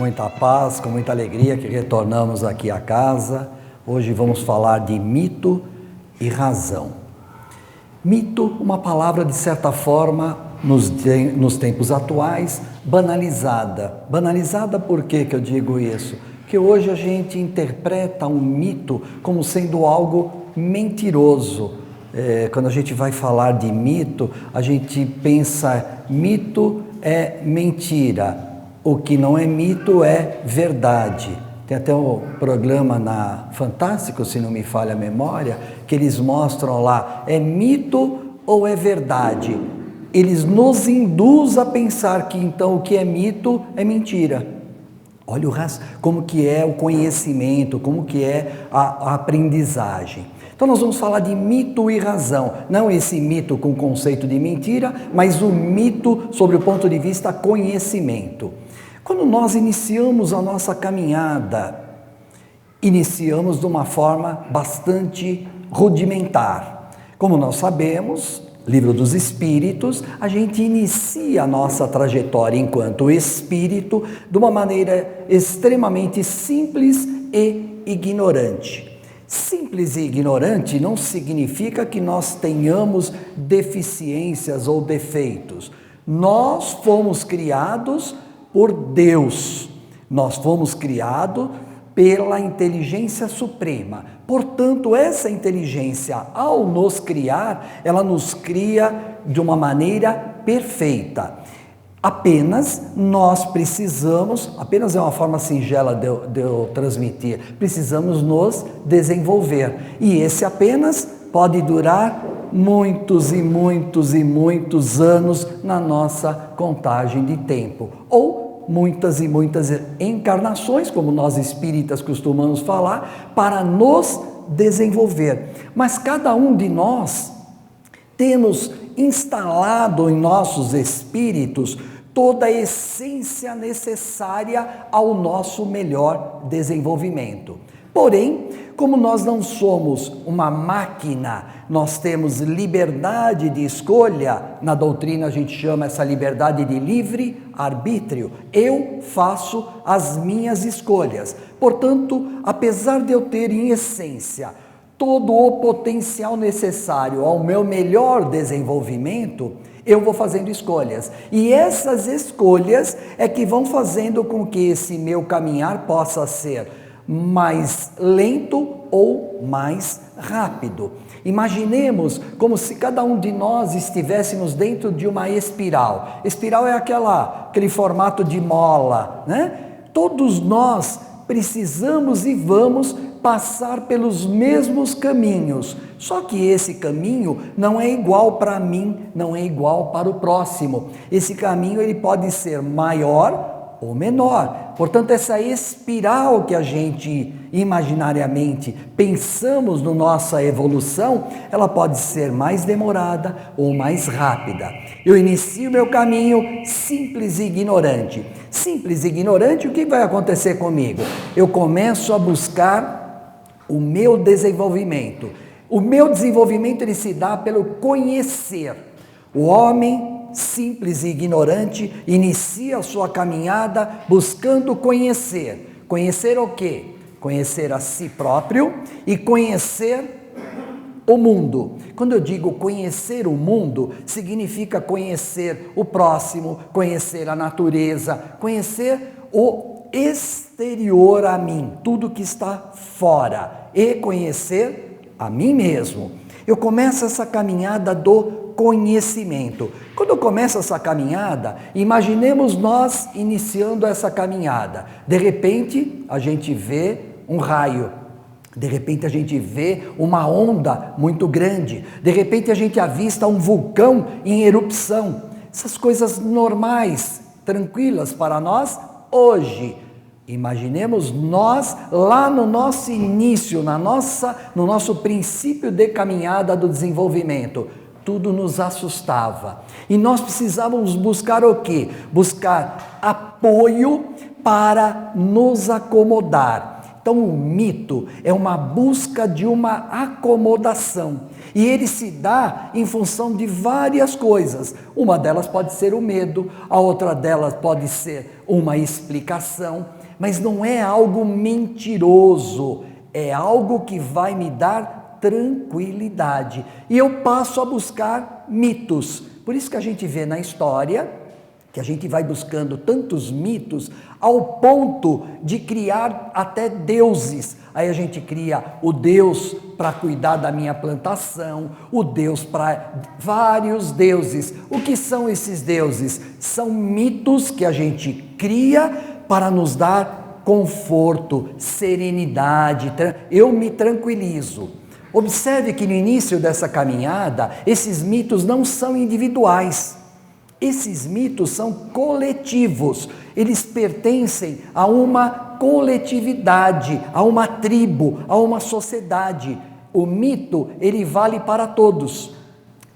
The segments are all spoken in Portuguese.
muita paz, com muita alegria que retornamos aqui à casa. Hoje vamos falar de mito e razão. Mito, uma palavra de certa forma, nos tempos atuais, banalizada. Banalizada por que eu digo isso? Porque hoje a gente interpreta um mito como sendo algo mentiroso. Quando a gente vai falar de mito, a gente pensa, mito é mentira. O que não é mito é verdade. Tem até um programa na Fantástico, se não me falha a memória, que eles mostram lá, é mito ou é verdade? Eles nos induzem a pensar que então o que é mito é mentira. Olha como que é o conhecimento, como que é a aprendizagem. Então nós vamos falar de mito e razão, não esse mito com o conceito de mentira, mas o mito sobre o ponto de vista conhecimento. Quando nós iniciamos a nossa caminhada, iniciamos de uma forma bastante rudimentar. Como nós sabemos, Livro dos Espíritos, a gente inicia a nossa trajetória enquanto espírito de uma maneira extremamente simples e ignorante. Simples e ignorante não significa que nós tenhamos deficiências ou defeitos. Nós fomos criados por Deus. Nós fomos criados pela inteligência suprema. Portanto, essa inteligência, ao nos criar, ela nos cria de uma maneira perfeita. Apenas nós precisamos, apenas é uma forma singela de eu transmitir, precisamos nos desenvolver. E esse apenas pode durar muitos e muitos e muitos anos na nossa contagem de tempo. Ou muitas e muitas encarnações, como nós espíritas costumamos falar, para nos desenvolver. Mas cada um de nós temos instalado em nossos espíritos toda a essência necessária ao nosso melhor desenvolvimento. Porém, como nós não somos uma máquina, nós temos liberdade de escolha, na doutrina a gente chama essa liberdade de livre arbítrio. Eu faço as minhas escolhas. Portanto, apesar de eu ter em essência todo o potencial necessário ao meu melhor desenvolvimento, eu vou fazendo escolhas. E essas escolhas é que vão fazendo com que esse meu caminhar possa ser mais lento ou mais rápido. Imaginemos como se cada um de nós estivéssemos dentro de uma espiral. Espiral é aquele formato de mola, né? Todos nós precisamos e vamos passar pelos mesmos caminhos. Só que esse caminho não é igual para mim, não é igual para o próximo. Esse caminho ele pode ser maior ou menor. Portanto, essa espiral que a gente imaginariamente pensamos na nossa evolução, ela pode ser mais demorada ou mais rápida. Eu inicio meu caminho simples e ignorante. Simples e ignorante, o que vai acontecer comigo? Eu começo a buscar o meu desenvolvimento. O meu desenvolvimento ele se dá pelo conhecer. O homem simples e ignorante inicia a sua caminhada buscando conhecer. Conhecer o quê? Conhecer a si próprio e conhecer o mundo. Quando eu digo conhecer o mundo, significa conhecer o próximo, conhecer a natureza, conhecer o exterior a mim, tudo que está fora, e conhecer a mim mesmo. Eu começo essa caminhada do conhecimento. Quando eu começo essa caminhada, imaginemos nós iniciando essa caminhada. De repente, a gente vê um raio. De repente, a gente vê uma onda muito grande. De repente, a gente avista um vulcão em erupção. Essas coisas normais, tranquilas para nós hoje. Imaginemos nós lá no nosso início, no nosso princípio de caminhada do desenvolvimento. Tudo nos assustava. E nós precisávamos buscar o quê? Buscar apoio para nos acomodar. Então o mito é uma busca de uma acomodação, e ele se dá em função de várias coisas. Uma delas pode ser o medo, a outra delas pode ser uma explicação, mas não é algo mentiroso, é algo que vai me dar tranquilidade. E eu passo a buscar mitos. Por isso que a gente vê na história que a gente vai buscando tantos mitos ao ponto de criar até deuses. Aí a gente cria o Deus para cuidar da minha plantação, o Deus para vários deuses. O que são esses deuses? São mitos que a gente cria para nos dar conforto, serenidade. Eu me tranquilizo. Observe que no início dessa caminhada, esses mitos não são individuais. Esses mitos são coletivos, eles pertencem a uma coletividade, a uma tribo, a uma sociedade. O mito, ele vale para todos.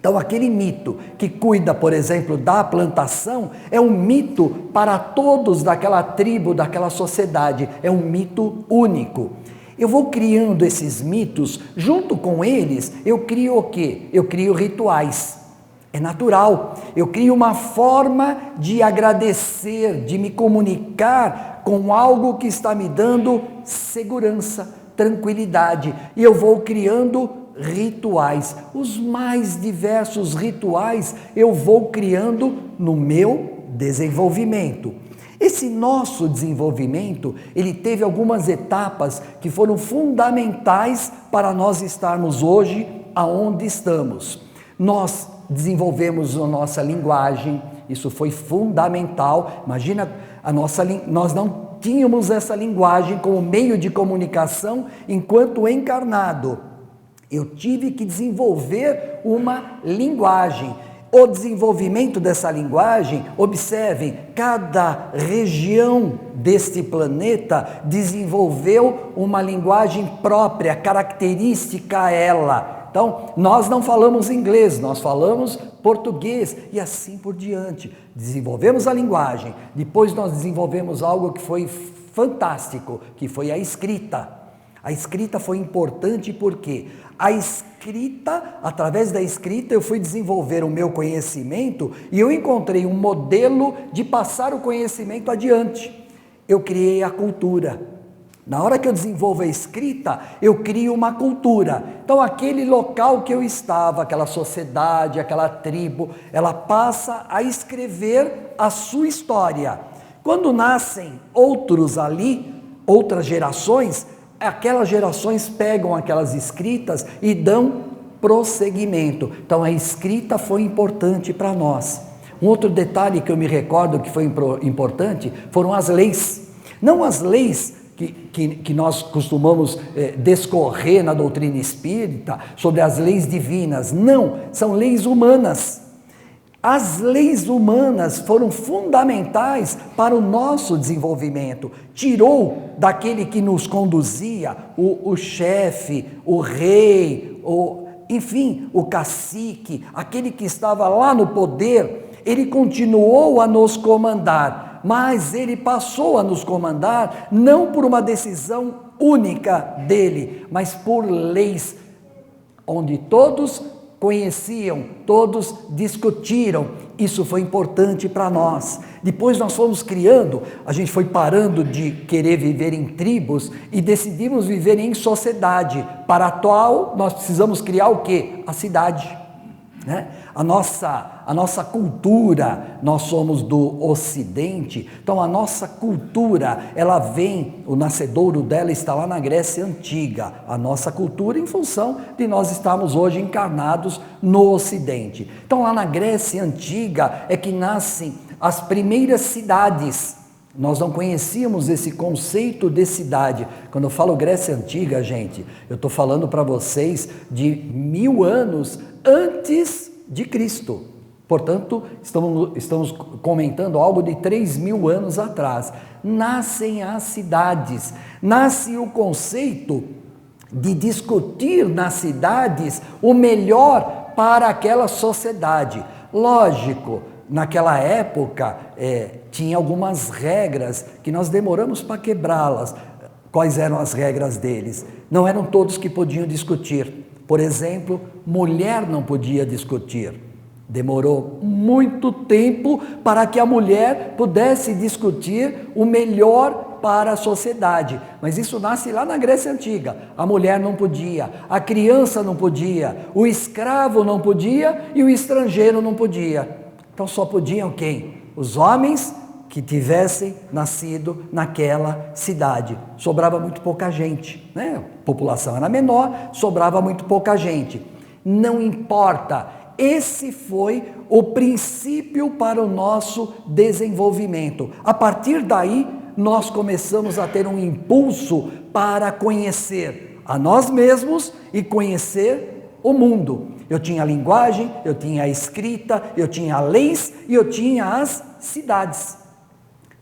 Então, aquele mito que cuida, por exemplo, da plantação, é um mito para todos daquela tribo, daquela sociedade, é um mito único. Eu vou criando esses mitos, junto com eles, eu crio o quê? Eu crio rituais. É natural, eu crio uma forma de agradecer, de me comunicar com algo que está me dando segurança, tranquilidade, e eu vou criando rituais, os mais diversos rituais eu vou criando no meu desenvolvimento. Esse nosso desenvolvimento, ele teve algumas etapas que foram fundamentais para nós estarmos hoje aonde estamos. Nós desenvolvemos a nossa linguagem, isso foi fundamental. Imagina, nós não tínhamos essa linguagem como meio de comunicação enquanto encarnado. Eu tive que desenvolver uma linguagem. O desenvolvimento dessa linguagem, observem, cada região deste planeta desenvolveu uma linguagem própria, característica a ela. Então, nós não falamos inglês, nós falamos português e assim por diante. Desenvolvemos a linguagem, depois nós desenvolvemos algo que foi fantástico, que foi a escrita. A escrita foi importante porque a escrita, através da escrita, eu fui desenvolver o meu conhecimento e eu encontrei um modelo de passar o conhecimento adiante. Eu criei a cultura. Na hora que eu desenvolvo a escrita, eu crio uma cultura. Então, aquele local que eu estava, aquela sociedade, aquela tribo, ela passa a escrever a sua história. Quando nascem outros ali, outras gerações, aquelas gerações pegam aquelas escritas e dão prosseguimento. Então, a escrita foi importante para nós. Um outro detalhe que eu me recordo que foi importante foram as leis. Não as leis que nós costumamos discorrer na doutrina espírita sobre as leis divinas. Não, são leis humanas. As leis humanas foram fundamentais para o nosso desenvolvimento. Tirou daquele que nos conduzia, o chefe, o rei, enfim, o cacique, aquele que estava lá no poder, ele continuou a nos comandar. Mas ele passou a nos comandar não por uma decisão única dele, mas por leis, onde todos conheciam, todos discutiram. Isso foi importante para nós. Depois nós fomos criando, a gente foi parando de querer viver em tribos e decidimos viver em sociedade. Para a qual nós precisamos criar o quê? A cidade. Né? A nossa cultura, nós somos do Ocidente, então a nossa cultura, ela vem, o nascedouro dela está lá na Grécia Antiga, a nossa cultura em função de nós estarmos hoje encarnados no Ocidente. Então lá na Grécia Antiga é que nascem as primeiras cidades. Nós não conhecíamos esse conceito de cidade. Quando eu falo Grécia Antiga, gente, eu estou falando para vocês de 1000 anos antes de Cristo. Portanto, estamos comentando algo de 3000 anos atrás. Nascem as cidades, nasce o conceito de discutir nas cidades o melhor para aquela sociedade. Lógico, naquela época tinha algumas regras que nós demoramos para quebrá-las. Quais eram as regras deles? Não eram todos que podiam discutir. Por exemplo, mulher não podia discutir. Demorou muito tempo para que a mulher pudesse discutir o melhor para a sociedade. Mas isso nasce lá na Grécia Antiga. A mulher não podia, a criança não podia, o escravo não podia e o estrangeiro não podia. Então só podiam quem? Os homens que tivessem nascido naquela cidade. Sobrava muito pouca gente, né? A população era menor, sobrava muito pouca gente. Não importa, esse foi o princípio para o nosso desenvolvimento. A partir daí, nós começamos a ter um impulso para conhecer a nós mesmos e conhecer o mundo. Eu tinha a linguagem, eu tinha a escrita, eu tinha leis e eu tinha as cidades.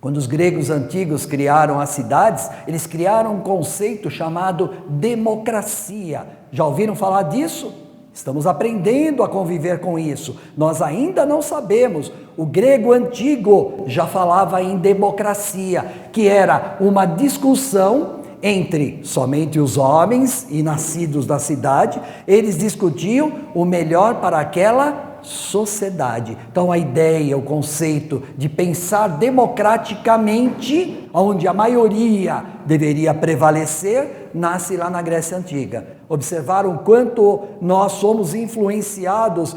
Quando os gregos antigos criaram as cidades, eles criaram um conceito chamado democracia. Já ouviram falar disso? Estamos aprendendo a conviver com isso. Nós ainda não sabemos. O grego antigo já falava em democracia, que era uma discussão entre somente os homens e nascidos da cidade. Eles discutiam o melhor para aquela sociedade. Então a ideia, o conceito de pensar democraticamente, onde a maioria deveria prevalecer, nasce lá na Grécia Antiga. Observaram quanto nós somos influenciados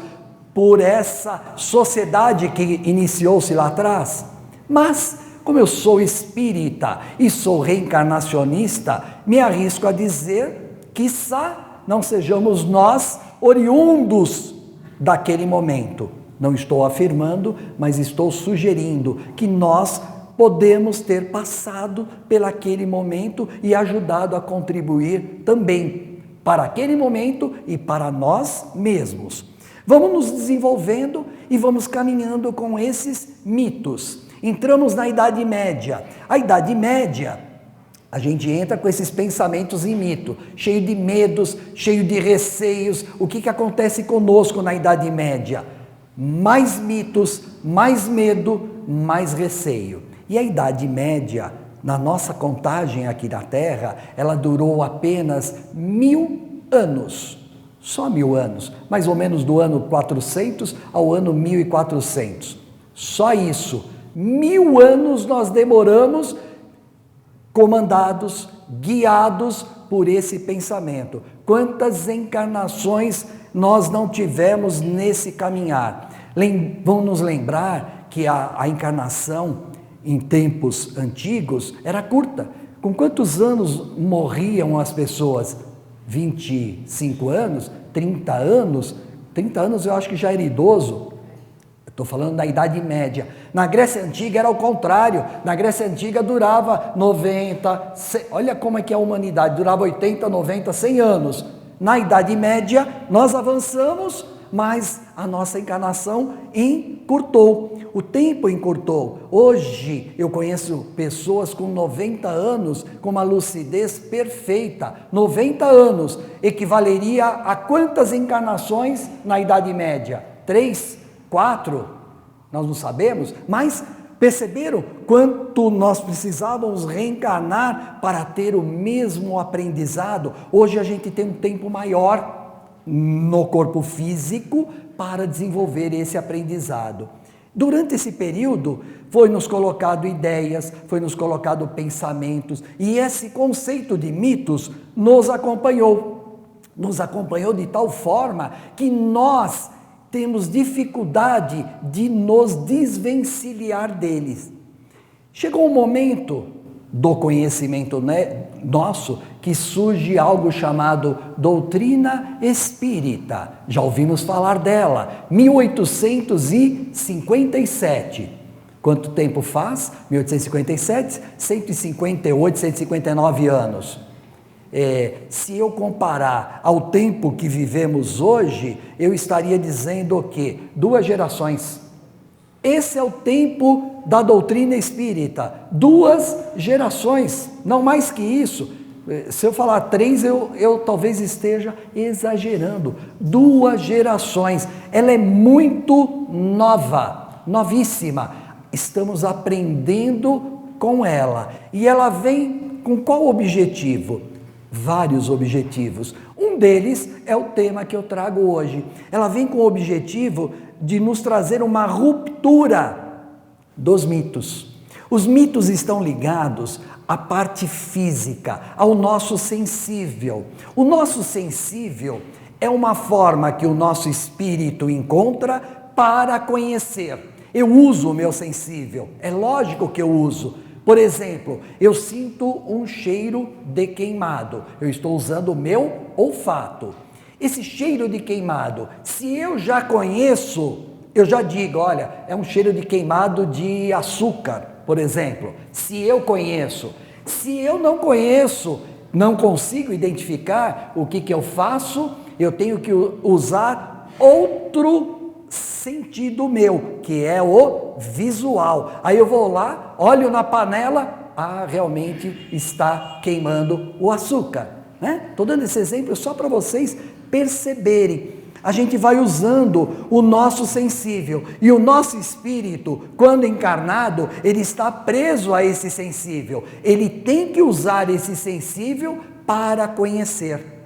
por essa sociedade que iniciou-se lá atrás? Mas, como eu sou espírita e sou reencarnacionista, me arrisco a dizer, quiçá não sejamos nós oriundos daquele momento. Não estou afirmando, mas estou sugerindo que nós podemos ter passado pelaquele momento e ajudado a contribuir também para aquele momento e para nós mesmos. Vamos nos desenvolvendo e vamos caminhando com esses mitos. Entramos na Idade Média. A Idade Média, a gente entra com esses pensamentos em mito, cheio de medos, cheio de receios. O que acontece conosco na Idade Média? Mais mitos, mais medo, mais receio. E a Idade Média, na nossa contagem aqui na Terra, ela durou apenas 1000 anos. Só 1000 anos, mais ou menos do ano 400 ao ano 1400. Só isso. 1000 anos nós demoramos, comandados, guiados por esse pensamento. Quantas encarnações nós não tivemos nesse caminhar? Vamos nos lembrar que a encarnação em tempos antigos era curta. Com quantos anos morriam as pessoas? 25 anos? 30 anos? 30 anos eu acho que já era idoso. Estou falando da Idade Média. Na Grécia Antiga era o contrário. Na Grécia Antiga durava 90, 100, olha como é que é a humanidade, durava 80, 90, 100 anos. Na Idade Média nós avançamos, mas a nossa encarnação encurtou. O tempo encurtou. Hoje eu conheço pessoas com 90 anos com uma lucidez perfeita. 90 anos equivaleria a quantas encarnações na Idade Média? 3? 4, nós não sabemos, mas perceberam quanto nós precisávamos reencarnar para ter o mesmo aprendizado? Hoje a gente tem um tempo maior no corpo físico para desenvolver esse aprendizado. Durante esse período foi nos colocado ideias, foi nos colocado pensamentos, e esse conceito de mitos nos acompanhou de tal forma que nós temos dificuldade de nos desvencilhar deles. Chegou um momento do conhecimento nosso que surge algo chamado doutrina espírita. Já ouvimos falar dela, 1857. Quanto tempo faz? 1857, 158, 159 anos. Se eu comparar ao tempo que vivemos hoje, eu estaria dizendo o quê? 2 gerações. Esse é o tempo da doutrina espírita. 2 gerações, não mais que isso. Se eu falar 3, eu talvez esteja exagerando. 2 gerações. Ela é muito nova, novíssima. Estamos aprendendo com ela. E ela vem com qual objetivo? Vários objetivos. Um deles é o tema que eu trago hoje. Ela vem com o objetivo de nos trazer uma ruptura dos mitos. Os mitos estão ligados à parte física, ao nosso sensível. O nosso sensível é uma forma que o nosso espírito encontra para conhecer. Eu uso o meu sensível, é lógico que eu uso. Por exemplo, eu sinto um cheiro de queimado, eu estou usando o meu olfato. Esse cheiro de queimado, se eu já conheço, eu já digo, olha, é um cheiro de queimado de açúcar, por exemplo. Se eu conheço, se eu não conheço, não consigo identificar o que eu faço, eu tenho que usar outro sentido meu, que é o visual. Aí eu vou lá, olho na panela, realmente está queimando o açúcar, né? Estou dando esse exemplo só para vocês perceberem. A gente vai usando o nosso sensível, e o nosso espírito, quando encarnado, ele está preso a esse sensível. Ele tem que usar esse sensível para conhecer.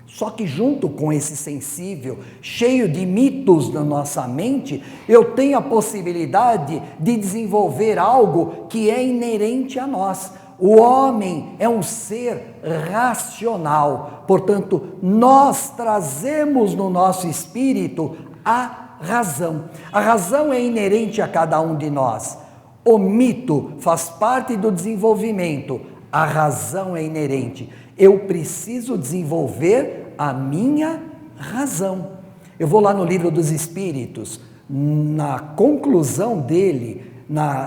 Só que junto com esse sensível, cheio de mitos na nossa mente, eu tenho a possibilidade de desenvolver algo que é inerente a nós. O homem é um ser racional, portanto, nós trazemos no nosso espírito a razão. A razão é inerente a cada um de nós. O mito faz parte do desenvolvimento, a razão é inerente. Eu preciso desenvolver a minha razão. Eu vou lá no Livro dos Espíritos, na conclusão dele,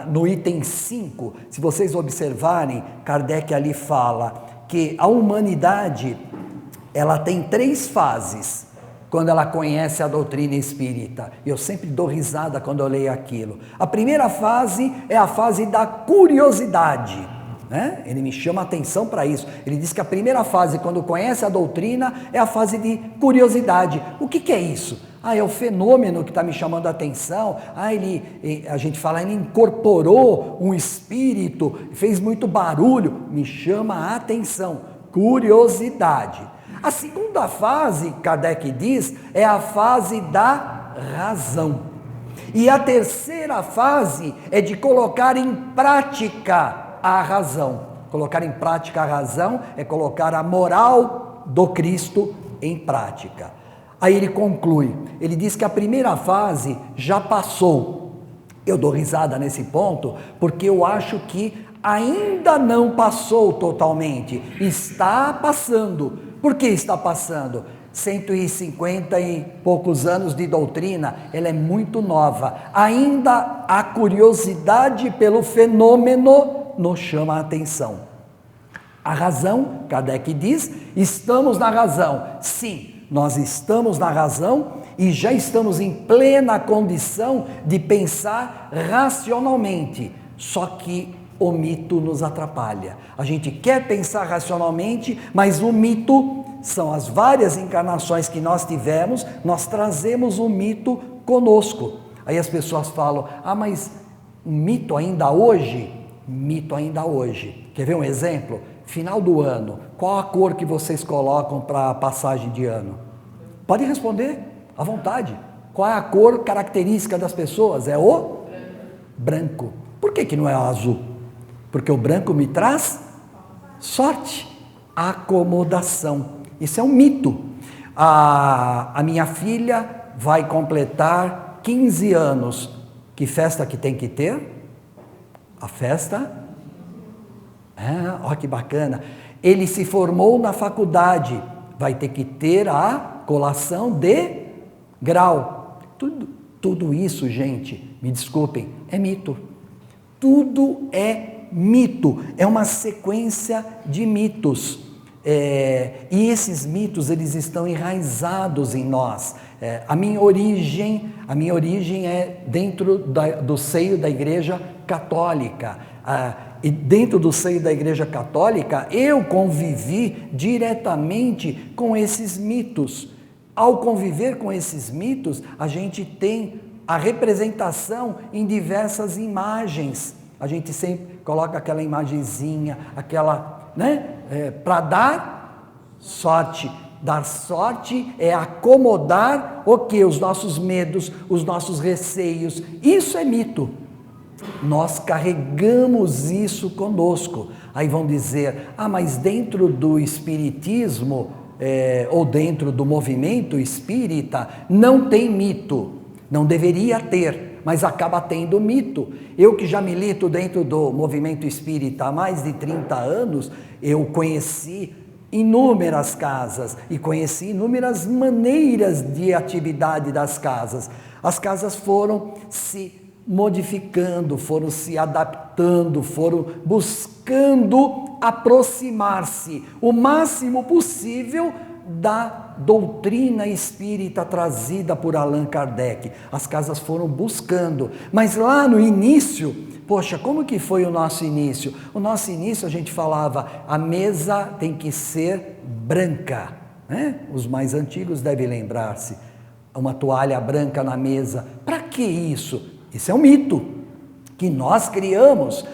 no item 5, se vocês observarem, Kardec ali fala que a humanidade, ela tem 3 fases, quando ela conhece a doutrina espírita. Eu sempre dou risada quando eu leio aquilo. A primeira fase é a fase da curiosidade, né? Ele me chama a atenção para isso. Ele diz que a primeira fase, quando conhece a doutrina, é a fase de curiosidade. O que é isso? É o fenômeno que está me chamando a atenção. A gente fala, ele incorporou um espírito, fez muito barulho, me chama a atenção. Curiosidade. A segunda fase, Kardec diz, é a fase da razão. E a terceira fase é de colocar em prática a razão. Colocar em prática a razão é colocar a moral do Cristo em prática. Aí ele conclui, ele diz que a primeira fase já passou. Eu dou risada nesse ponto, porque eu acho que ainda não passou totalmente, está passando. Por que está passando? 150 e poucos anos de doutrina, ela é muito nova. Ainda a curiosidade pelo fenômeno nos chama a atenção. A razão, Kardec diz, estamos na razão. Sim, nós estamos na razão e já estamos em plena condição de pensar racionalmente. Só que o mito nos atrapalha. A gente quer pensar racionalmente, mas o mito são as várias encarnações que nós tivemos, nós trazemos o mito conosco. Aí as pessoas falam, mas mito ainda hoje? Mito ainda hoje. Quer ver um exemplo? Final do ano, qual a cor que vocês colocam para a passagem de ano? Pode responder, à vontade. Qual é a cor característica das pessoas? É o branco. Por que não é o azul? Porque o branco me traz sorte, acomodação. Isso é um mito. A minha filha vai completar 15 anos. Que festa que tem que ter? A festa... olha que bacana, ele se formou na faculdade, vai ter que ter a colação de grau. Tudo isso, gente, me desculpem, é mito. Tudo é mito, é uma sequência de mitos. E esses mitos, eles estão enraizados em nós. A minha origem é dentro do seio da Igreja Católica. E dentro do seio da Igreja Católica, eu convivi diretamente com esses mitos. Ao conviver com esses mitos, a gente tem a representação em diversas imagens. A gente sempre coloca aquela imagenzinha, aquela né? Para dar sorte. Dar sorte é acomodar o que? Os nossos medos, os nossos receios. Isso é mito. Nós carregamos isso conosco. Aí vão dizer, mas dentro do espiritismo, ou dentro do movimento espírita, não tem mito. Não deveria ter, mas acaba tendo mito. Eu que já milito dentro do movimento espírita há mais de 30 anos, eu conheci inúmeras casas e conheci inúmeras maneiras de atividade das casas. As casas foram se modificando, foram se adaptando, foram buscando aproximar-se o máximo possível da doutrina espírita trazida por Allan Kardec. As casas foram buscando, mas lá no início, poxa, como que foi o nosso início? O nosso início a gente falava, a mesa tem que ser branca, né? Os mais antigos devem lembrar-se, uma toalha branca na mesa. Para que isso? Isso é um mito que nós criamos.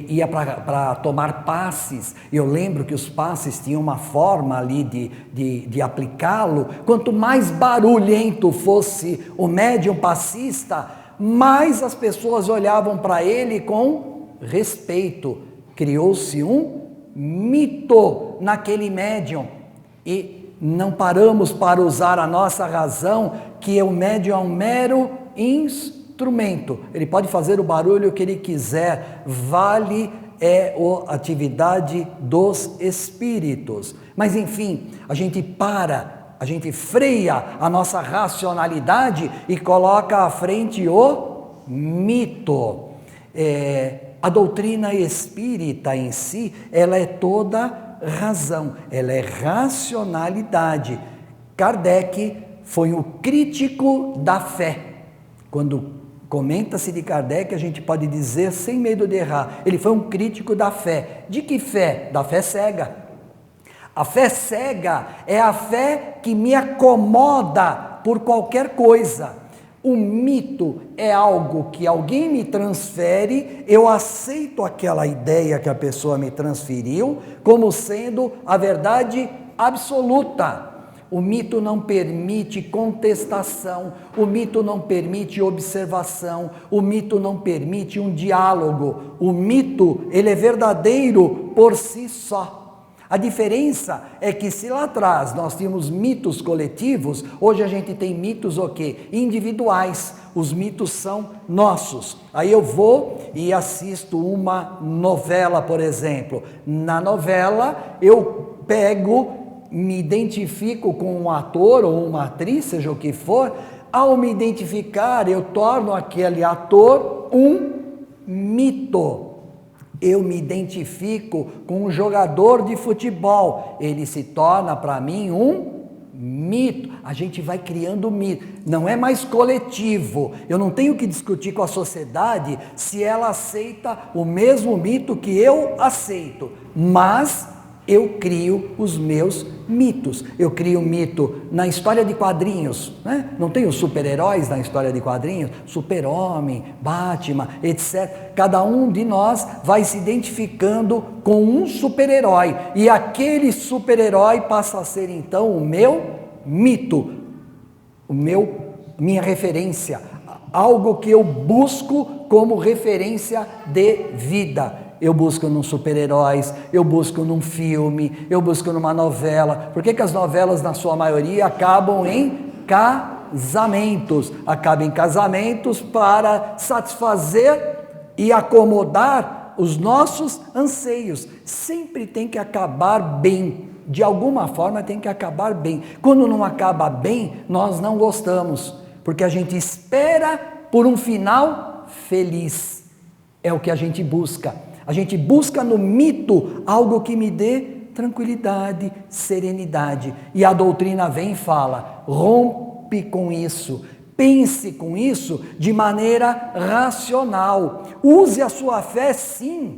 Ia para tomar passes. Eu lembro que os passes tinham uma forma ali de aplicá-lo. Quanto mais barulhento fosse o médium passista, mais as pessoas olhavam para ele com respeito. Criou-se um mito naquele médium e não paramos para usar a nossa razão, que o médium é um mero instrumento. Ele pode fazer o barulho que ele quiser, vale a atividade dos espíritos. Mas enfim, a gente freia a nossa racionalidade e coloca à frente o mito. A doutrina espírita em si, ela é toda razão, ela é racionalidade. Kardec foi o crítico da fé. Quando comenta-se de Kardec, a gente pode dizer sem medo de errar, ele foi um crítico da fé. De que fé? Da fé cega. A fé cega é a fé que me acomoda por qualquer coisa. O mito é algo que alguém me transfere, eu aceito aquela ideia que a pessoa me transferiu como sendo a verdade absoluta. O mito não permite contestação, o mito não permite observação, o mito não permite um diálogo. O mito, ele é verdadeiro por si só. A diferença é que se lá atrás nós tínhamos mitos coletivos, hoje a gente tem mitos o quê? Individuais. Os mitos são nossos. Aí eu vou e assisto uma novela, por exemplo. Na novela eu me identifico com um ator ou uma atriz, seja o que for. Ao me identificar, eu torno aquele ator um mito. Eu me identifico com um jogador de futebol, ele se torna para mim um mito. A gente vai criando mito, não é mais coletivo. Eu não tenho que discutir com a sociedade se ela aceita o mesmo mito que eu aceito, mas eu crio os meus mitos. Eu crio mito na história de quadrinhos, né? Não tem os super-heróis na história de quadrinhos? Super-Homem, Batman, etc. Cada um de nós vai se identificando com um super-herói. E aquele super-herói passa a ser então o meu mito, minha referência. Algo que eu busco como referência de vida. Eu busco num super-heróis, eu busco num filme, eu busco numa novela. Por que as novelas, na sua maioria, acabam em casamentos? Acabam em casamentos para satisfazer e acomodar os nossos anseios. Sempre tem que acabar bem. De alguma forma tem que acabar bem. Quando não acaba bem, nós não gostamos, porque a gente espera por um final feliz. É o que a gente busca. A gente busca no mito algo que me dê tranquilidade, serenidade. E a doutrina vem e fala, rompe com isso, pense com isso de maneira racional. Use a sua fé sim,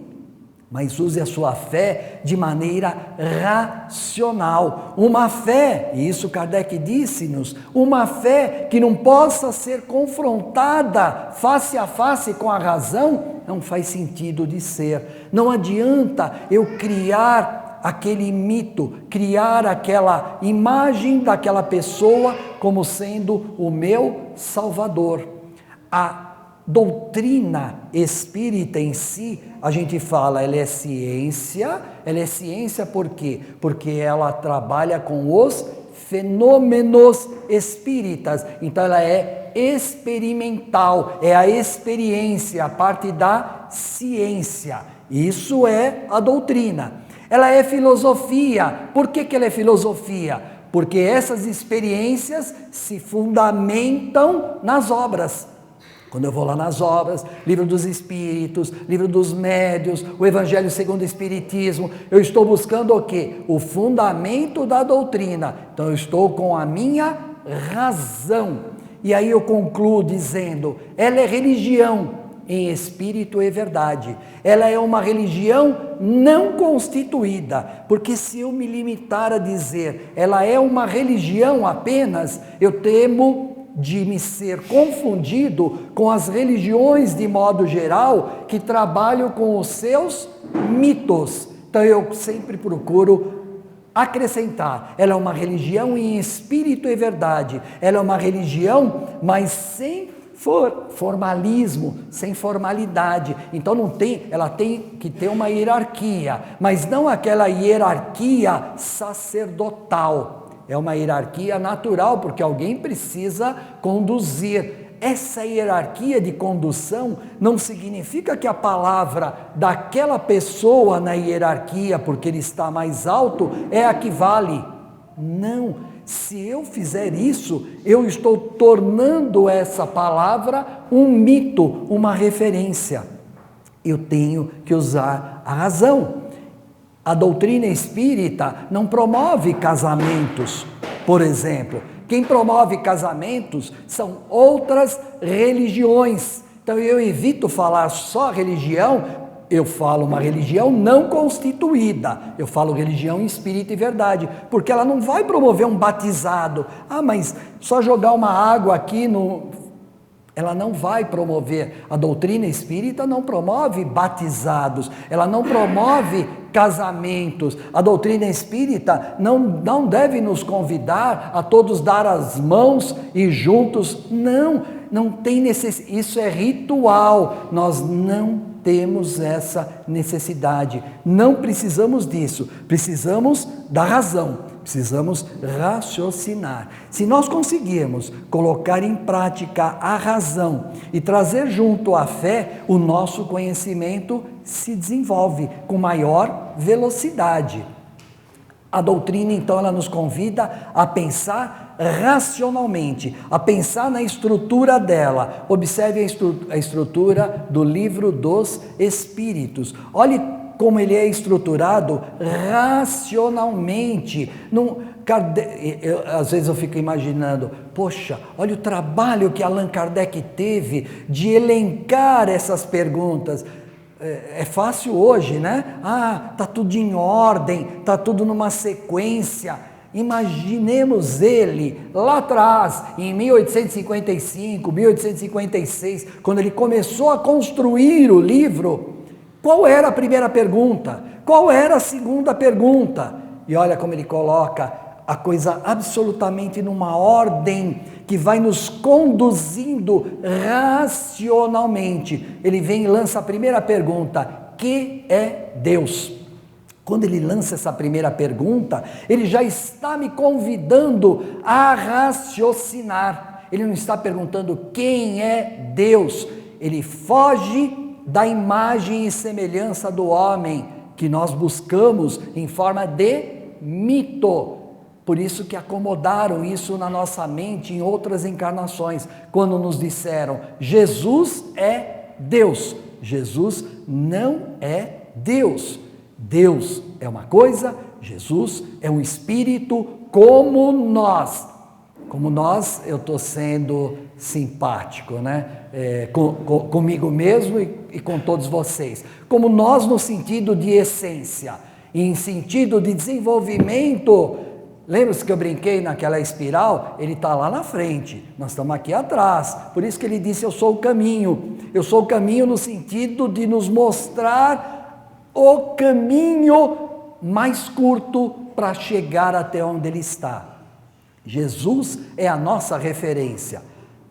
mas use a sua fé de maneira racional. Uma fé, e isso Kardec disse-nos, uma fé que não possa ser confrontada face a face com a razão, não faz sentido de ser. Não adianta eu criar aquele mito, criar aquela imagem daquela pessoa como sendo o meu Salvador. A doutrina espírita em si, a gente fala, ela é ciência por quê? Porque ela trabalha com os fenômenos espíritas, então ela é experimental, é a experiência, a parte da ciência, isso é a doutrina. Ela é filosofia, por que ela é filosofia? Porque essas experiências se fundamentam nas obras. Quando eu vou lá nas obras, Livro dos Espíritos, Livro dos Médiuns, o Evangelho segundo o Espiritismo, eu estou buscando o quê? O fundamento da doutrina. Então eu estou com a minha razão. E aí eu concluo dizendo, ela é religião em espírito e verdade. Ela é uma religião não constituída, porque se eu me limitar a dizer, ela é uma religião apenas, eu temo de me ser confundido com as religiões de modo geral que trabalham com os seus mitos. Então eu sempre procuro acrescentar, ela é uma religião em espírito e verdade, ela é uma religião, mas sem formalismo, sem formalidade. Então ela tem que ter uma hierarquia, mas não aquela hierarquia sacerdotal. É uma hierarquia natural, porque alguém precisa conduzir. Essa hierarquia de condução não significa que a palavra daquela pessoa na hierarquia, porque ele está mais alto, é a que vale. Não. Se eu fizer isso, eu estou tornando essa palavra um mito, uma referência. Eu tenho que usar a razão. A doutrina espírita não promove casamentos, por exemplo. Quem promove casamentos são outras religiões. Então eu evito falar só religião, eu falo uma religião não constituída. Eu falo religião espírita e verdade, porque ela não vai promover um batizado. Ah, mas só jogar uma água aqui no... Ela não vai promover, a doutrina espírita não promove batizados, ela não promove casamentos, a doutrina espírita não deve nos convidar a todos dar as mãos e juntos, não tem necessidade, isso é ritual, nós não temos essa necessidade, não precisamos disso, precisamos da razão. Precisamos raciocinar. Se nós conseguirmos colocar em prática a razão e trazer junto à fé, o nosso conhecimento se desenvolve com maior velocidade. A doutrina, então, ela nos convida a pensar racionalmente, a pensar na estrutura dela. Observe a estrutura do Livro dos Espíritos. Olhe como ele é estruturado racionalmente. Às vezes eu fico imaginando, poxa, olha o trabalho que Allan Kardec teve de elencar essas perguntas. É fácil hoje, né? Está tudo em ordem, está tudo numa sequência. Imaginemos ele lá atrás, em 1855, 1856, quando ele começou a construir o livro. Qual era a primeira pergunta? Qual era a segunda pergunta? E olha como ele coloca a coisa absolutamente numa ordem que vai nos conduzindo racionalmente. Ele vem e lança a primeira pergunta: que é Deus? Quando ele lança essa primeira pergunta, ele já está me convidando a raciocinar. Ele não está perguntando quem é Deus. Ele foge da imagem e semelhança do homem que nós buscamos em forma de mito. Por isso que acomodaram isso na nossa mente em outras encarnações, quando nos disseram, Jesus é Deus. Jesus não é Deus. Deus é uma coisa, Jesus é um espírito como nós. Como nós, eu estou sendo simpático, né? Comigo mesmo e e com todos vocês. Como nós no sentido de essência, e em sentido de desenvolvimento. Lembra-se que eu brinquei naquela espiral? Ele está lá na frente, nós estamos aqui atrás. Por isso que ele disse, eu sou o caminho. Eu sou o caminho no sentido de nos mostrar o caminho mais curto para chegar até onde ele está. Jesus é a nossa referência.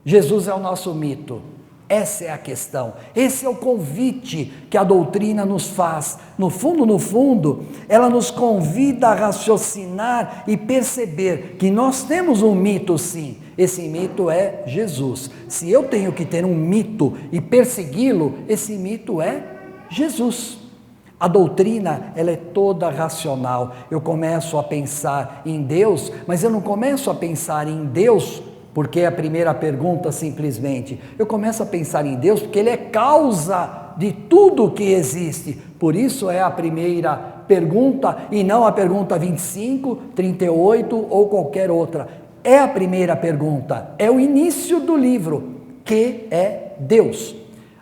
Jesus é o nosso mito. Essa é a questão, esse é o convite que a doutrina nos faz. No fundo, ela nos convida a raciocinar e perceber que nós temos um mito sim, esse mito é Jesus. Se eu tenho que ter um mito e persegui-lo, esse mito é Jesus. A doutrina, ela é toda racional. Eu começo a pensar em Deus, mas eu não começo a pensar em Deus porque é a primeira pergunta simplesmente. Eu começo a pensar em Deus porque Ele é causa de tudo que existe. Por isso é a primeira pergunta e não a pergunta 25, 38 ou qualquer outra. É a primeira pergunta, é o início do livro, que é Deus.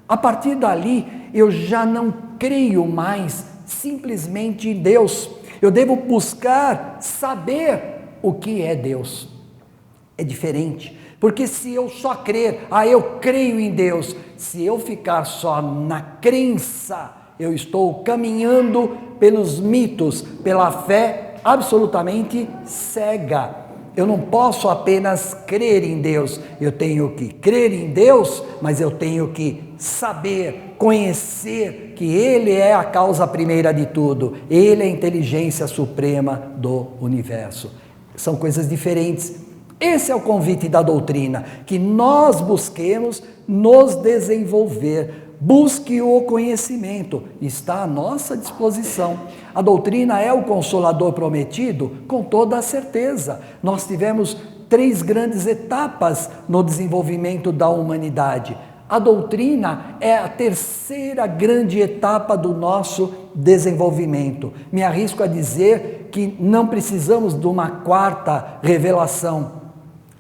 A partir dali, eu já não creio mais simplesmente em Deus. Eu devo buscar saber o que é Deus. É diferente, porque se eu só crer, eu creio em Deus, se eu ficar só na crença, eu estou caminhando pelos mitos, pela fé absolutamente cega. Eu não posso apenas crer em Deus, eu tenho que crer em Deus, mas eu tenho que saber, conhecer que Ele é a causa primeira de tudo, Ele é a inteligência suprema do universo. São coisas diferentes. Esse é o convite da doutrina, que nós busquemos nos desenvolver. Busque o conhecimento, está à nossa disposição. A doutrina é o consolador prometido? Com toda a certeza. Nós tivemos 3 grandes etapas no desenvolvimento da humanidade. A doutrina é a 3ª grande etapa do nosso desenvolvimento. Me arrisco a dizer que não precisamos de uma 4ª revelação.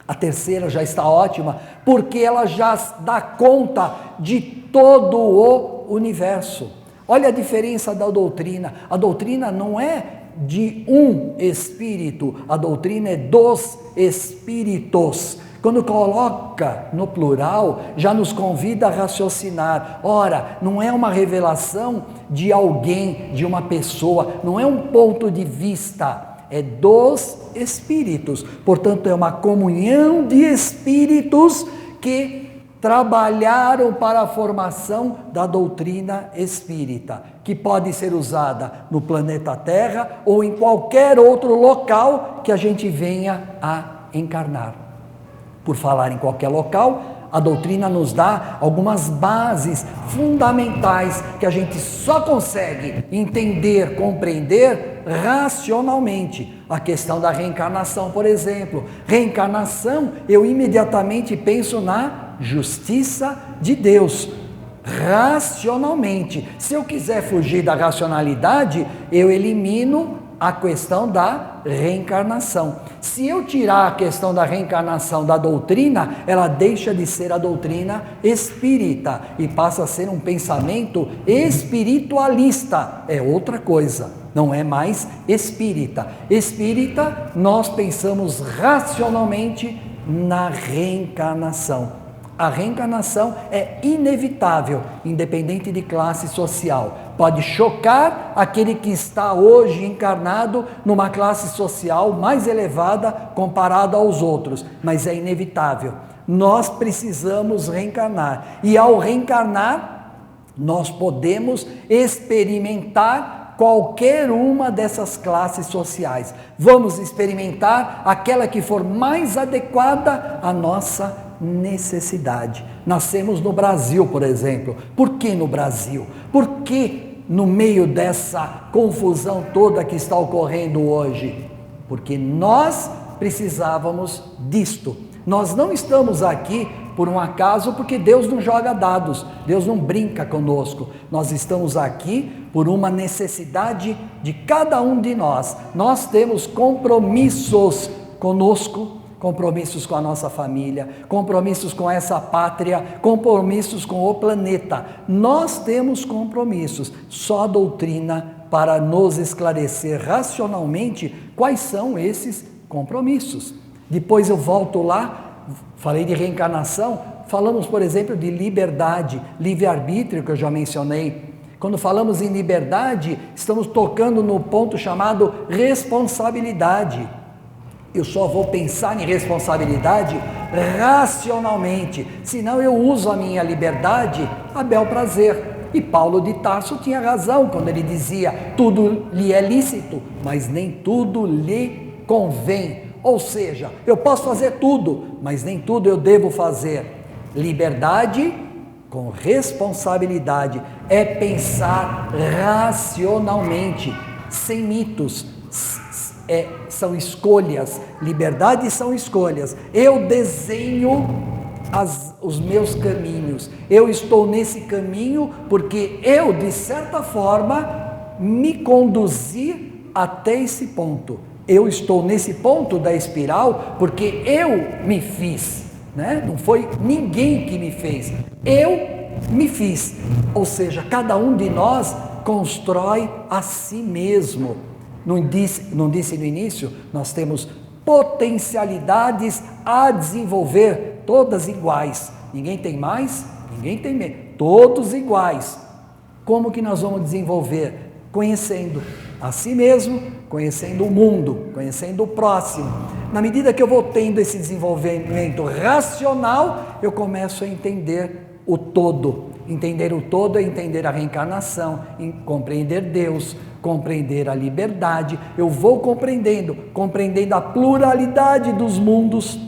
A 3ª já está ótima, porque ela já dá conta de todo o universo. Olha a diferença da doutrina. A doutrina não é de um espírito, a doutrina é dos espíritos. Quando coloca no plural, já nos convida a raciocinar. Ora, não é uma revelação de alguém, de uma pessoa, não é um ponto de vista, é dos espíritos. Portanto, é uma comunhão de espíritos que trabalharam para a formação da doutrina espírita, que pode ser usada no planeta Terra ou em qualquer outro local que a gente venha a encarnar. Por falar em qualquer local, a doutrina nos dá algumas bases fundamentais que a gente só consegue entender, compreender racionalmente. A questão da reencarnação, por exemplo. Reencarnação, eu imediatamente penso na justiça de Deus, racionalmente. Se eu quiser fugir da racionalidade, eu elimino a questão da reencarnação. Se eu tirar a questão da reencarnação da doutrina, ela deixa de ser a doutrina espírita e passa a ser um pensamento espiritualista. É outra coisa, não é mais espírita. Espírita, nós pensamos racionalmente na reencarnação. A reencarnação é inevitável, independente de classe social. Pode chocar aquele que está hoje encarnado numa classe social mais elevada comparado aos outros, mas é inevitável. Nós precisamos reencarnar. E ao reencarnar, nós podemos experimentar qualquer uma dessas classes sociais. Vamos experimentar aquela que for mais adequada à nossa necessidade. Nascemos no Brasil, por exemplo. Por que no Brasil? Por que no meio dessa confusão toda que está ocorrendo hoje? Porque nós precisávamos disto. Nós não estamos aqui por um acaso, porque Deus não joga dados, Deus não brinca conosco. Nós estamos aqui por uma necessidade de cada um de nós. Nós temos compromissos conosco compromissos com a nossa família, compromissos com essa pátria, compromissos com o planeta. Nós temos compromissos, só a doutrina para nos esclarecer racionalmente quais são esses compromissos. Depois eu volto lá, falei de reencarnação, falamos, por exemplo, de liberdade, livre-arbítrio, que eu já mencionei. Quando falamos em liberdade, estamos tocando no ponto chamado responsabilidade. Eu só vou pensar em responsabilidade racionalmente, senão eu uso a minha liberdade a bel prazer. E Paulo de Tarso tinha razão quando ele dizia: tudo lhe é lícito, mas nem tudo lhe convém. Ou seja, eu posso fazer tudo, mas nem tudo eu devo fazer. Liberdade com responsabilidade é pensar racionalmente, sem mitos. São escolhas. Liberdade são escolhas. Eu desenho os meus caminhos. Eu estou nesse caminho porque eu, de certa forma, me conduzi até esse ponto. Eu estou nesse ponto da espiral porque eu me fiz, né? Não foi ninguém que me fez. Eu me fiz. Ou seja, cada um de nós constrói a si mesmo. Não disse no início? Nós temos potencialidades a desenvolver, todas iguais. Ninguém tem mais, ninguém tem menos, todos iguais. Como que nós vamos desenvolver? Conhecendo a si mesmo, conhecendo o mundo, conhecendo o próximo. Na medida que eu vou tendo esse desenvolvimento racional, eu começo a entender o todo. Entender o todo é entender a reencarnação, compreender Deus, compreender a liberdade. Eu vou compreendendo a pluralidade dos mundos.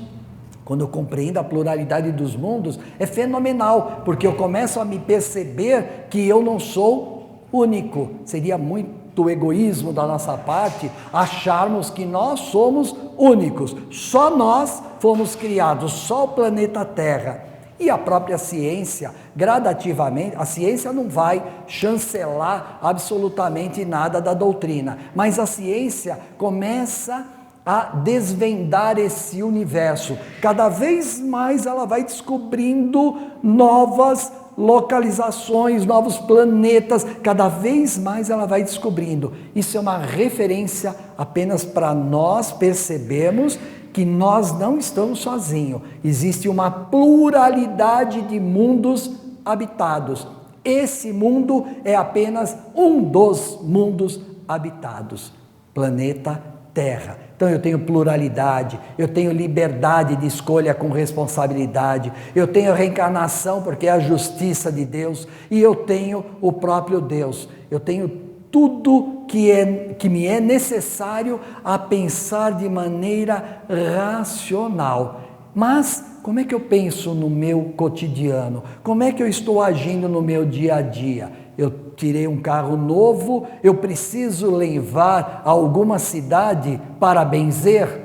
Quando eu compreendo a pluralidade dos mundos, é fenomenal, porque eu começo a me perceber que eu não sou único. Seria muito egoísmo da nossa parte acharmos que nós somos únicos. Só nós fomos criados, só o planeta Terra. E a própria ciência, gradativamente, a ciência não vai chancelar absolutamente nada da doutrina, mas a ciência começa a desvendar esse universo. Cada vez mais ela vai descobrindo novas localizações, novos planetas, cada vez mais ela vai descobrindo. Isso é uma referência apenas para nós percebermos que nós não estamos sozinhos. Existe uma pluralidade de mundos habitados. Esse mundo é apenas um dos mundos habitados, planeta Terra. Então eu tenho pluralidade, eu tenho liberdade de escolha com responsabilidade, eu tenho reencarnação porque é a justiça de Deus, e eu tenho o próprio Deus. Eu tenho tudo que me é necessário a pensar de maneira racional. Mas como é que eu penso no meu cotidiano? Como é que eu estou agindo no meu dia a dia? Eu tirei um carro novo, eu preciso levar a alguma cidade para benzer?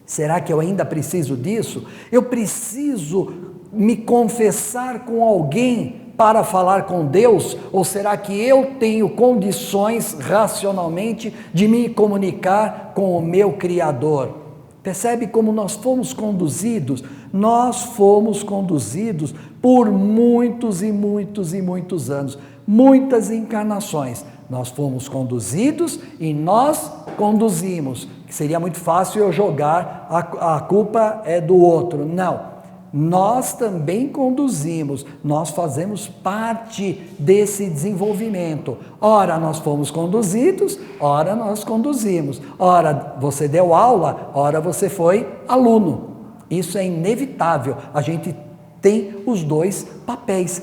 Será que eu ainda preciso disso? Eu preciso me confessar com alguém para falar com Deus? Ou será que eu tenho condições racionalmente de me comunicar com o meu Criador? Percebe como nós fomos conduzidos? Nós fomos conduzidos por muitos e muitos e muitos anos, muitas encarnações. Nós fomos conduzidos e nós conduzimos. Seria muito fácil eu jogar a culpa é do outro. Não. Nós também conduzimos, nós fazemos parte desse desenvolvimento. Ora nós fomos conduzidos, ora nós conduzimos. Ora você deu aula, ora você foi aluno. Isso é inevitável, a gente tem os dois papéis.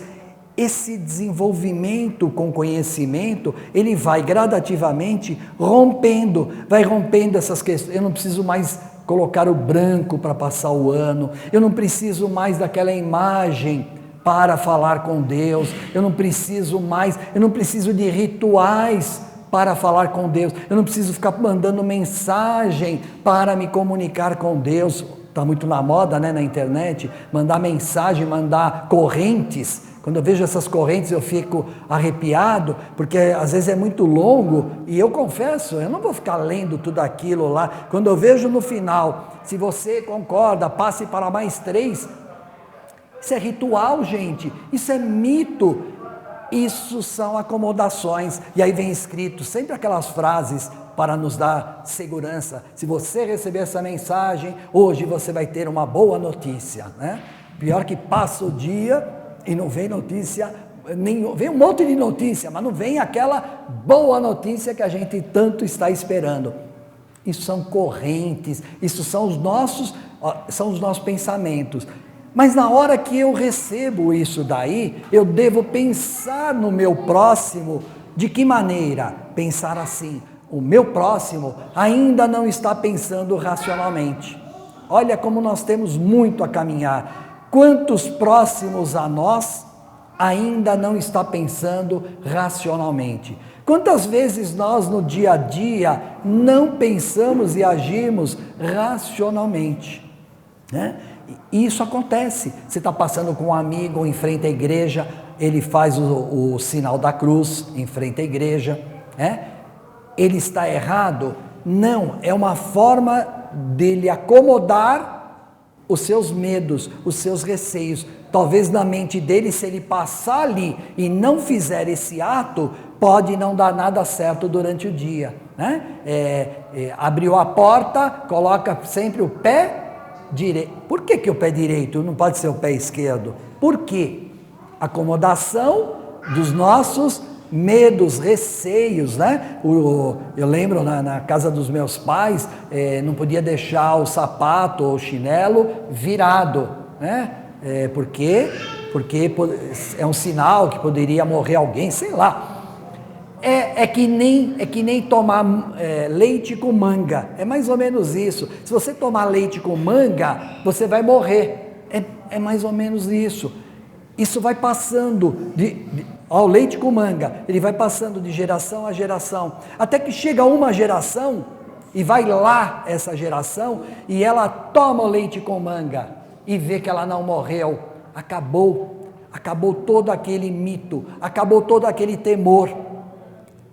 Esse desenvolvimento com conhecimento, ele vai gradativamente rompendo essas questões. Eu não preciso mais colocar o branco para passar o ano, eu não preciso mais daquela imagem para falar com Deus, eu não preciso de rituais para falar com Deus, eu não preciso ficar mandando mensagem para me comunicar com Deus. Está muito na moda, né, na internet, mandar mensagem, mandar correntes Quando eu vejo essas correntes eu fico arrepiado, porque às vezes é muito longo, e eu confesso, eu não vou ficar lendo tudo aquilo lá. Quando eu vejo no final, se você concorda, passe para mais 3, isso é ritual, gente, isso é mito, isso são acomodações, e aí vem escrito sempre aquelas frases para nos dar segurança. Se você receber essa mensagem, hoje você vai ter uma boa notícia, né? Pior que passa o dia e não vem notícia, vem um monte de notícia, mas não vem aquela boa notícia que a gente tanto está esperando. Isso são correntes, isso são os nossos pensamentos. Mas na hora que eu recebo isso daí, eu devo pensar no meu próximo. De que maneira? Pensar assim: o meu próximo ainda não está pensando racionalmente. Olha como nós temos muito a caminhar. Quantos próximos a nós ainda não está pensando racionalmente? Quantas vezes nós no dia a dia não pensamos e agimos racionalmente, né? E isso acontece. Você está passando com um amigo em frente à igreja, ele faz o sinal da cruz em frente à igreja, né? Ele está errado? Não, é uma forma dele acomodar os seus medos, os seus receios. Talvez na mente dele, se ele passar ali e não fizer esse ato, pode não dar nada certo durante o dia, né? Abriu a porta, coloca sempre o pé direito. Por que o pé direito não pode ser o pé esquerdo? Por quê? Acomodação dos nossos medos, receios, né? Eu lembro na casa dos meus pais, não podia deixar o sapato ou o chinelo virado, né? Por quê? Porque é um sinal que poderia morrer alguém, sei lá. É que nem tomar leite com manga, é mais ou menos isso. Se você tomar leite com manga, você vai morrer, é mais ou menos isso. Isso vai passando, o leite com manga, ele vai passando de geração a geração, até que chega uma geração, e vai lá essa geração, e ela toma o leite com manga, e vê que ela não morreu, acabou todo aquele mito, acabou todo aquele temor.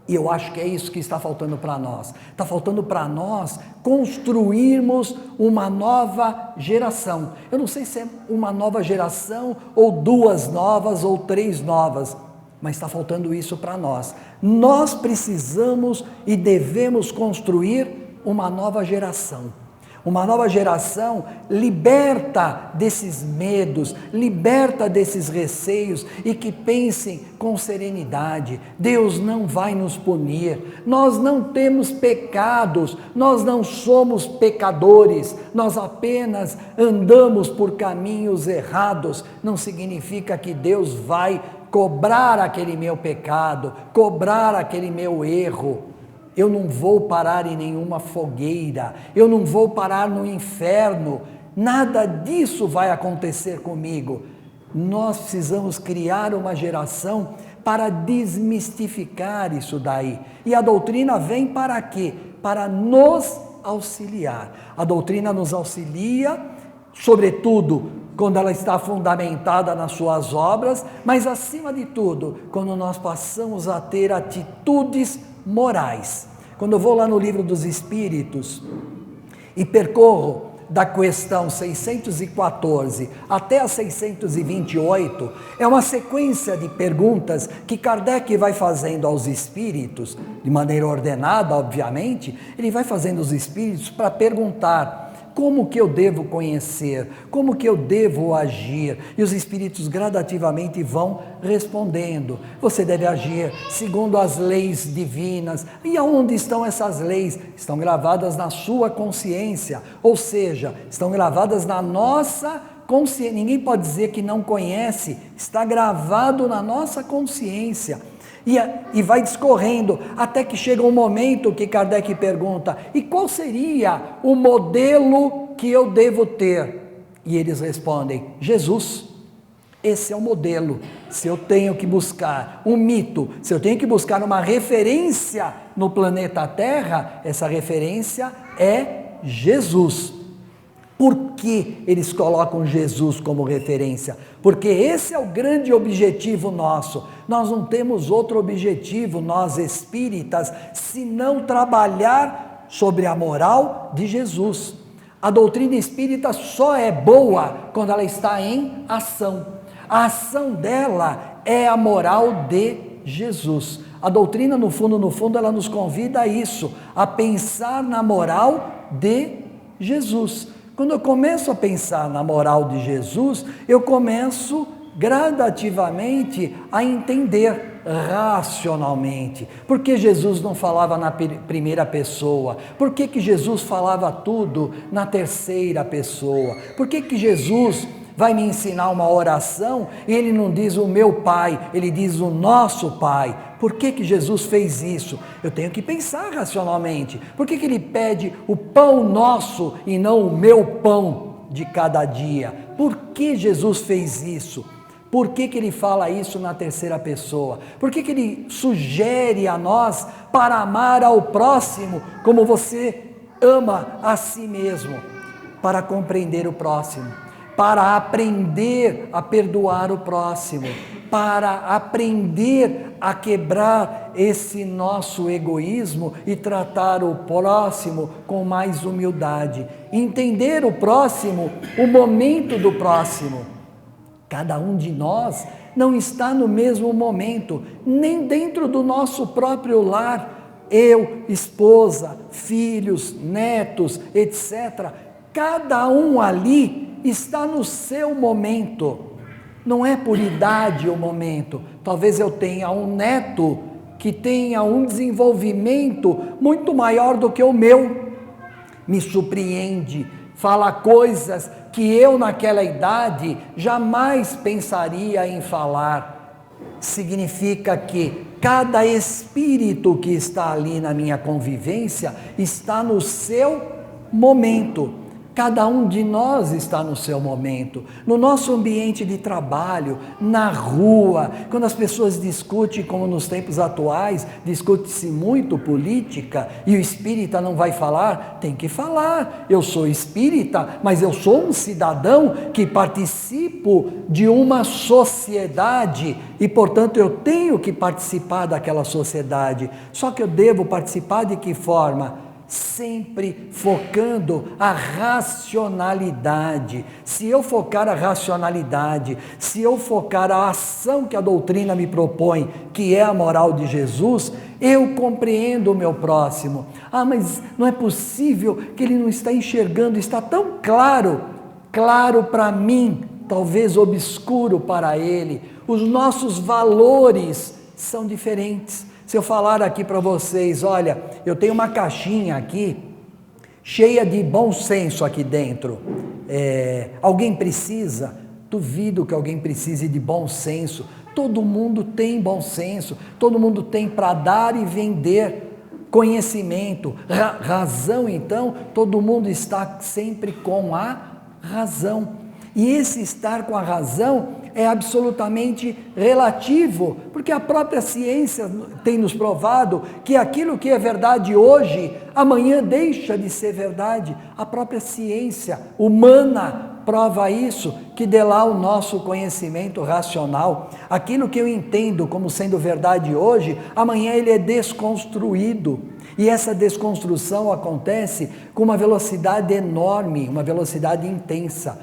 E eu acho que é isso que está faltando para nós. Está faltando para nós construirmos uma nova geração. Eu não sei se é uma nova geração, ou 2 novas, ou 3 novas, mas está faltando isso para nós. Nós precisamos e devemos construir uma nova geração. Uma nova geração liberta desses medos, liberta desses receios, e que pensem com serenidade. Deus não vai nos punir, nós não temos pecados, nós não somos pecadores, nós apenas andamos por caminhos errados. Não significa que Deus vai cobrar aquele meu pecado, cobrar aquele meu erro. Eu não vou parar em nenhuma fogueira, eu não vou parar no inferno, nada disso vai acontecer comigo. Nós precisamos criar uma geração para desmistificar isso daí. E a doutrina vem para quê? Para nos auxiliar. A doutrina nos auxilia, sobretudo quando ela está fundamentada nas suas obras, mas acima de tudo, quando nós passamos a ter atitudes morais. Quando eu vou lá no Livro dos Espíritos e percorro da questão 614 até a 628, é uma sequência de perguntas que Kardec vai fazendo aos espíritos, de maneira ordenada, obviamente. Ele vai fazendo aos espíritos para perguntar: como que eu devo conhecer? Como que eu devo agir? E os espíritos gradativamente vão respondendo. Você deve agir segundo as leis divinas. E aonde estão essas leis? Estão gravadas na sua consciência, ou seja, estão gravadas na nossa consciência. Ninguém pode dizer que não conhece, está gravado na nossa consciência. E vai discorrendo, até que chega um momento que Kardec pergunta: e qual seria o modelo que eu devo ter? E eles respondem: Jesus. Esse é o modelo. Se eu tenho que buscar um mito, se eu tenho que buscar uma referência no planeta Terra, essa referência é Jesus. Por que eles colocam Jesus como referência? Porque esse é o grande objetivo nosso. Nós não temos outro objetivo, nós espíritas, senão trabalhar sobre a moral de Jesus. A doutrina espírita só é boa quando ela está em ação. A ação dela é a moral de Jesus. A doutrina, no fundo, ela nos convida a isso, a pensar na moral de Jesus. Quando eu começo a pensar na moral de Jesus, eu começo gradativamente a entender racionalmente. Por que Jesus não falava na primeira pessoa? Por que Jesus falava tudo na terceira pessoa? Por que Jesus vai me ensinar uma oração e ele não diz o meu Pai, ele diz o nosso Pai? Por que Jesus fez isso? Eu tenho que pensar racionalmente. Por que ele pede o pão nosso e não o meu pão de cada dia? Por que Jesus fez isso? Por que ele fala isso na terceira pessoa? Por que ele sugere a nós para amar ao próximo como você ama a si mesmo? Para compreender o próximo, para aprender a perdoar o próximo, para aprender a quebrar esse nosso egoísmo e tratar o próximo com mais humildade, entender o próximo, o momento do próximo. Cada um de nós não está no mesmo momento, nem dentro do nosso próprio lar. Eu, esposa, filhos, netos, etc. Cada um ali está no seu momento. Não é por idade o momento. Talvez eu tenha um neto que tenha um desenvolvimento muito maior do que o meu. Me surpreende, fala coisas que eu naquela idade jamais pensaria em falar. Significa que cada espírito que está ali na minha convivência está no seu momento. Cada um de nós está no seu momento, no nosso ambiente de trabalho, na rua, quando as pessoas discutem, como nos tempos atuais, discute-se muito política, e o espírita não vai falar, tem que falar. Eu sou espírita, mas eu sou um cidadão que participo de uma sociedade, e portanto eu tenho que participar daquela sociedade. Só que eu devo participar de que forma? Sempre focando a racionalidade. Se eu focar a racionalidade, se eu focar a ação que a doutrina me propõe, que é a moral de Jesus, eu compreendo o meu próximo. Mas não é possível que ele não está enxergando, está tão claro para mim, talvez obscuro para ele. Os nossos valores são diferentes. Se eu falar aqui para vocês, olha, eu tenho uma caixinha aqui, cheia de bom senso aqui dentro, alguém precisa? Duvido que alguém precise de bom senso. Todo mundo tem bom senso, todo mundo tem para dar e vender conhecimento, razão. Então, todo mundo está sempre com a razão, e esse estar com a razão é absolutamente relativo, porque a própria ciência tem nos provado que aquilo que é verdade hoje, amanhã deixa de ser verdade. A própria ciência humana prova isso, que dê lá o nosso conhecimento racional. Aquilo que eu entendo como sendo verdade hoje, amanhã ele é desconstruído. E essa desconstrução acontece com uma velocidade enorme, uma velocidade intensa.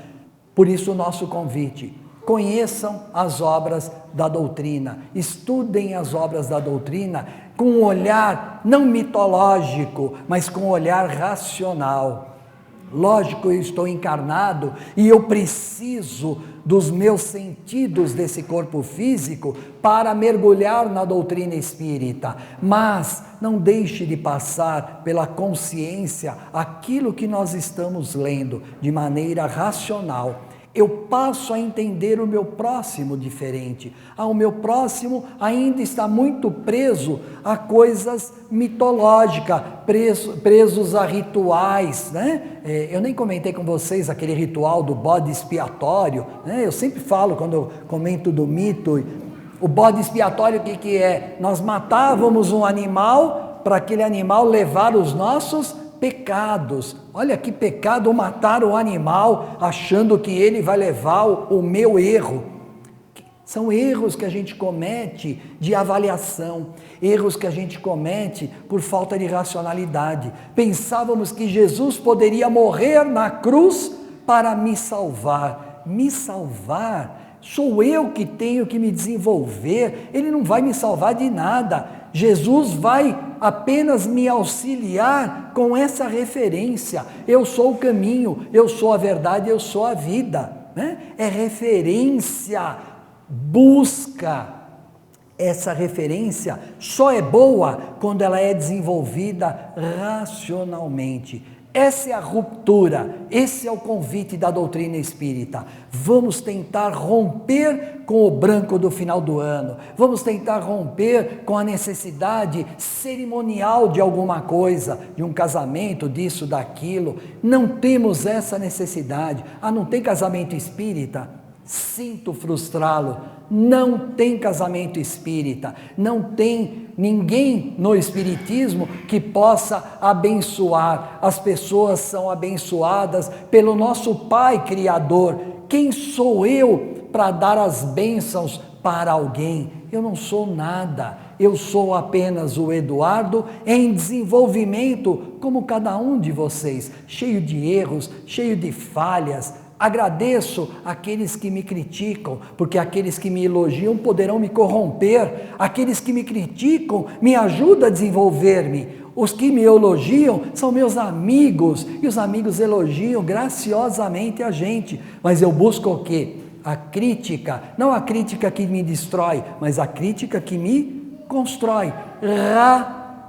Por isso o nosso convite: conheçam as obras da doutrina, estudem as obras da doutrina com um olhar não mitológico, mas com um olhar racional. Lógico, eu estou encarnado e eu preciso dos meus sentidos desse corpo físico para mergulhar na doutrina espírita, mas não deixe de passar pela consciência aquilo que nós estamos lendo de maneira racional. Eu passo a entender o meu próximo diferente. O meu próximo ainda está muito preso a coisas mitológicas, presos a rituais, né? Eu nem comentei com vocês aquele ritual do bode expiatório, né? Eu sempre falo, quando eu comento do mito, o bode expiatório, o que é? Nós matávamos um animal para aquele animal levar os nossos pecados. Olha que pecado matar o animal achando que ele vai levar o meu erro. São erros que a gente comete de avaliação, erros que a gente comete por falta de racionalidade. Pensávamos que Jesus poderia morrer na cruz para me salvar. Me salvar? Sou eu que tenho que me desenvolver, Ele não vai me salvar de nada. Jesus vai apenas me auxiliar com essa referência. Eu sou o caminho, eu sou a verdade, eu sou a vida. Né? É referência. Busca. Essa referência só é boa quando ela é desenvolvida racionalmente. Essa é a ruptura, esse é o convite da doutrina espírita. Vamos tentar romper com o branco do final do ano, vamos tentar romper com a necessidade cerimonial de alguma coisa, de um casamento, disso, daquilo. Não temos essa necessidade. Não tem casamento espírita? Sinto frustrá-lo, não tem casamento espírita, não tem ninguém no espiritismo que possa abençoar. As pessoas são abençoadas pelo nosso Pai Criador. Quem sou eu para dar as bênçãos para alguém? Eu não sou nada, eu sou apenas o Eduardo em desenvolvimento, como cada um de vocês, cheio de erros, cheio de falhas. Agradeço aqueles que me criticam, porque aqueles que me elogiam poderão me corromper. Aqueles que me criticam me ajudam a desenvolver-me. Os que me elogiam são meus amigos, e os amigos elogiam graciosamente a gente. Mas eu busco o quê? A crítica, não a crítica que me destrói, mas a crítica que me constrói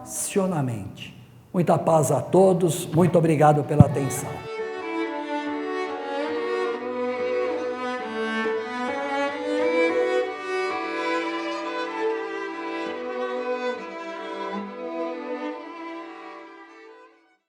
racionalmente. Muita paz a todos, muito obrigado pela atenção.